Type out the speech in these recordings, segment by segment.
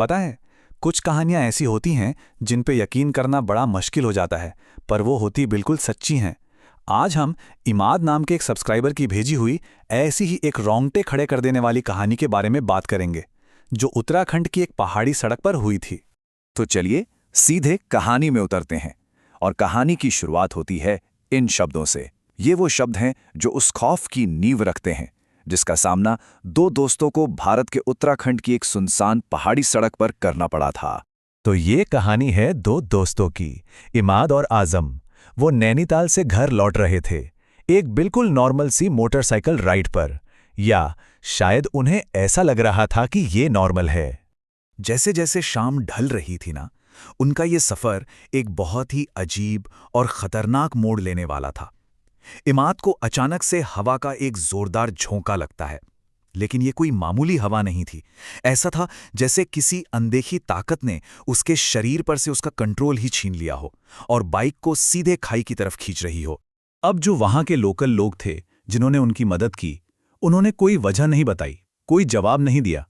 पता है, कुछ कहानियां ऐसी होती हैं जिन पे यकीन करना बड़ा मुश्किल हो जाता है, पर वो होती बिल्कुल सच्ची हैं। आज हम इमाद नाम के एक सब्सक्राइबर की भेजी हुई ऐसी ही एक रोंगटे खड़े कर देने वाली कहानी के बारे में बात करेंगे, जो उत्तराखंड की एक पहाड़ी सड़क पर हुई थी। तो चलिए सीधे कहानी में उतरते हैं। और कहानी की शुरुआत होती है इन शब्दों से। ये वो शब्द हैं जो उस खौफ की नींव रखते हैं जिसका सामना दो दोस्तों को भारत के उत्तराखंड की एक सुनसान पहाड़ी सड़क पर करना पड़ा था। तो ये कहानी है दो दोस्तों की, इमाद और आजम। वो नैनीताल से घर लौट रहे थे, एक बिल्कुल नॉर्मल सी मोटरसाइकिल राइड पर, या शायद उन्हें ऐसा लग रहा था कि ये नॉर्मल है। जैसे जैसे शाम ढल रही थी ना, उनका ये सफर एक बहुत ही अजीब और खतरनाक मोड़ लेने वाला था। इमाद को अचानक से हवा का एक जोरदार झोंका लगता है, लेकिन ये कोई मामूली हवा नहीं थी। ऐसा था जैसे किसी अनदेखी ताकत ने उसके शरीर पर से उसका कंट्रोल ही छीन लिया हो और बाइक को सीधे खाई की तरफ खींच रही हो। अब जो वहां के लोकल लोग थे जिन्होंने उनकी मदद की, उन्होंने कोई वजह नहीं बताई, कोई जवाब नहीं दिया,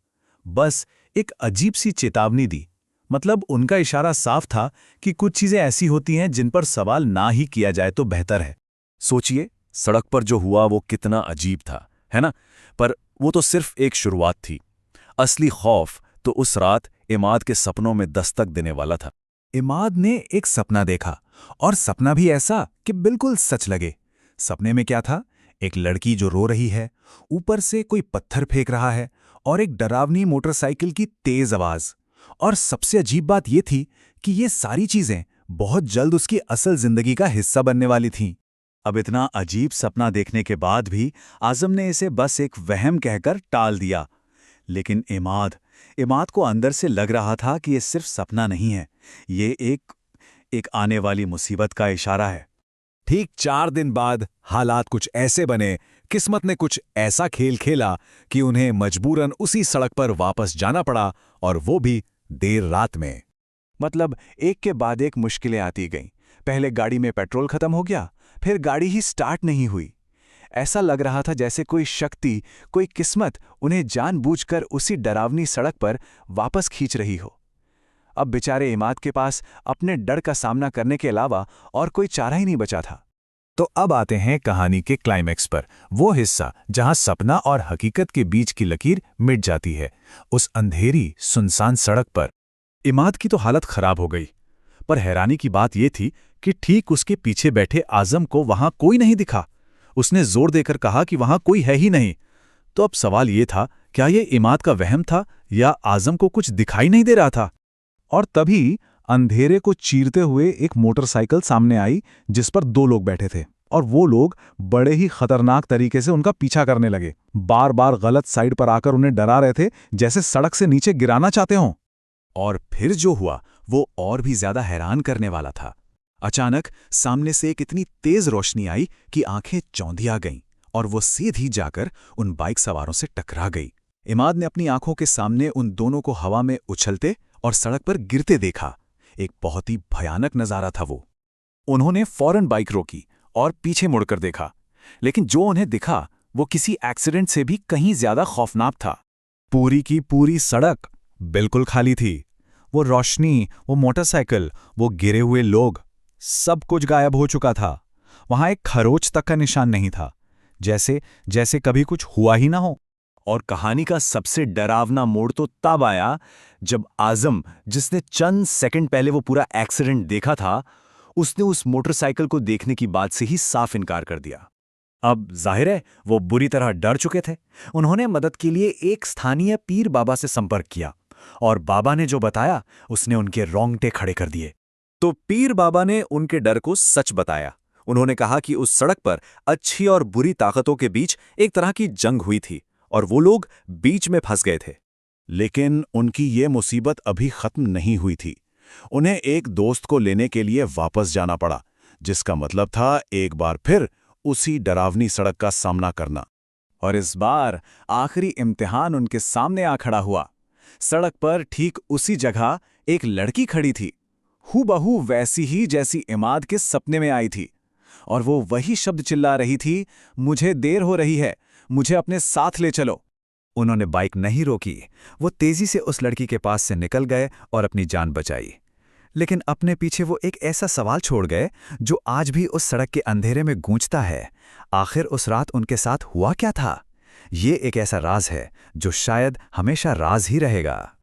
बस एक अजीब सी चेतावनी दी। मतलब उनका इशारा साफ था कि कुछ चीजें ऐसी होती हैं जिन पर सवाल ना ही किया जाए तो बेहतर है। सोचिए, सड़क पर जो हुआ वो कितना अजीब था, है ना? पर वो तो सिर्फ एक शुरुआत थी। असली खौफ तो उस रात इमाद के सपनों में दस्तक देने वाला था। इमाद ने एक सपना देखा, और सपना भी ऐसा कि बिल्कुल सच लगे। सपने में क्या था? एक लड़की जो रो रही है, ऊपर से कोई पत्थर फेंक रहा है, और एक डरावनी मोटरसाइकिल की तेज आवाज। और सबसे अजीब बात यह थी कि ये सारी चीजें बहुत जल्द उसकी असल जिंदगी का हिस्सा बनने वाली थीं। अब इतना अजीब सपना देखने के बाद भी आजम ने इसे बस एक वहम कहकर टाल दिया। लेकिन इमाद को अंदर से लग रहा था कि ये सिर्फ सपना नहीं है, ये एक आने वाली मुसीबत का इशारा है। ठीक 4 दिन बाद हालात कुछ ऐसे बने, किस्मत ने कुछ ऐसा खेल खेला कि उन्हें मजबूरन उसी सड़क पर वापस जाना पड़ा, और वो भी देर रात में। मतलब एक के बाद एक मुश्किलें आती गईं। पहले गाड़ी में पेट्रोल खत्म हो गया, फिर गाड़ी ही स्टार्ट नहीं हुई। ऐसा लग रहा था जैसे कोई शक्ति, कोई किस्मत उन्हें जानबूझकर उसी डरावनी सड़क पर वापस खींच रही हो। अब बेचारे इमाद के पास अपने डर का सामना करने के अलावा और कोई चारा ही नहीं बचा था। तो अब आते हैं कहानी के क्लाइमैक्स पर, वो हिस्सा जहां सपना और हकीकत के बीच की लकीर मिट जाती है। उस अंधेरी सुनसान सड़क पर इमाद की तो हालत खराब हो गई, पर हैरानी की बात यह थी कि ठीक उसके पीछे बैठे आजम को वहां कोई नहीं दिखा। उसने जोर देकर कहा कि वहां कोई है ही नहीं। तो अब सवाल यह था, क्या यह इमाद का वहम था या आजम को कुछ दिखाई नहीं दे रहा था? और तभी अंधेरे को चीरते हुए एक मोटरसाइकिल सामने आई जिस पर 2 लोग बैठे थे, और वो लोग बड़े ही खतरनाक तरीके से उनका पीछा करने लगे। बार बार गलत साइड पर आकर उन्हें डरा रहे थे, जैसे सड़क से नीचे गिराना चाहते हों। और फिर जो हुआ वो और भी ज्यादा हैरान करने वाला था। अचानक सामने से एक इतनी तेज रोशनी आई कि आंखें चौंधिया गईं, और वो सीधी जाकर उन बाइक सवारों से टकरा गई। इमाद ने अपनी आंखों के सामने उन दोनों को हवा में उछलते और सड़क पर गिरते देखा। एक बहुत ही भयानक नजारा था वो। उन्होंने फौरन बाइक रोकी और पीछे मुड़कर देखा, लेकिन जो उन्हें दिखा वो किसी एक्सीडेंट से भी कहीं ज्यादा खौफनाक था। पूरी की पूरी सड़क बिल्कुल खाली थी। वो रोशनी, वो मोटरसाइकिल, वो गिरे हुए लोग, सब कुछ गायब हो चुका था। वहां एक खरोच तक का निशान नहीं था, जैसे कभी कुछ हुआ ही ना हो। और कहानी का सबसे डरावना मोड़ तो तब आया जब आजम, जिसने चंद सेकंड पहले वो पूरा एक्सीडेंट देखा था, उसने उस मोटरसाइकिल को देखने की बात से ही साफ इनकार कर दिया। अब जाहिर है वो बुरी तरह डर चुके थे। उन्होंने मदद के लिए एक स्थानीय पीर बाबा से संपर्क किया, और बाबा ने जो बताया उसने उनके रोंगटे खड़े कर दिए। तो पीर बाबा ने उनके डर को सच बताया। उन्होंने कहा कि उस सड़क पर अच्छी और बुरी ताकतों के बीच एक तरह की जंग हुई थी, और वो लोग बीच में फंस गए थे। लेकिन उनकी ये मुसीबत अभी खत्म नहीं हुई थी। उन्हें एक दोस्त को लेने के लिए वापस जाना पड़ा, जिसका मतलब था एक बार फिर उसी डरावनी सड़क का सामना करना। और इस बार आखिरी इम्तिहान उनके सामने आ खड़ा हुआ। सड़क पर ठीक उसी जगह एक लड़की खड़ी थी, हूबहू वैसी ही जैसी इमाद के सपने में आई थी। और वो वही शब्द चिल्ला रही थी, मुझे देर हो रही है, मुझे अपने साथ ले चलो। उन्होंने बाइक नहीं रोकी, वो तेजी से उस लड़की के पास से निकल गए और अपनी जान बचाई। लेकिन अपने पीछे वो एक ऐसा सवाल छोड़ गए जो आज भी उस सड़क के अंधेरे में गूंजता है। आखिर उस रात उनके साथ हुआ क्या था? ये एक ऐसा राज है जो शायद हमेशा राज ही रहेगा।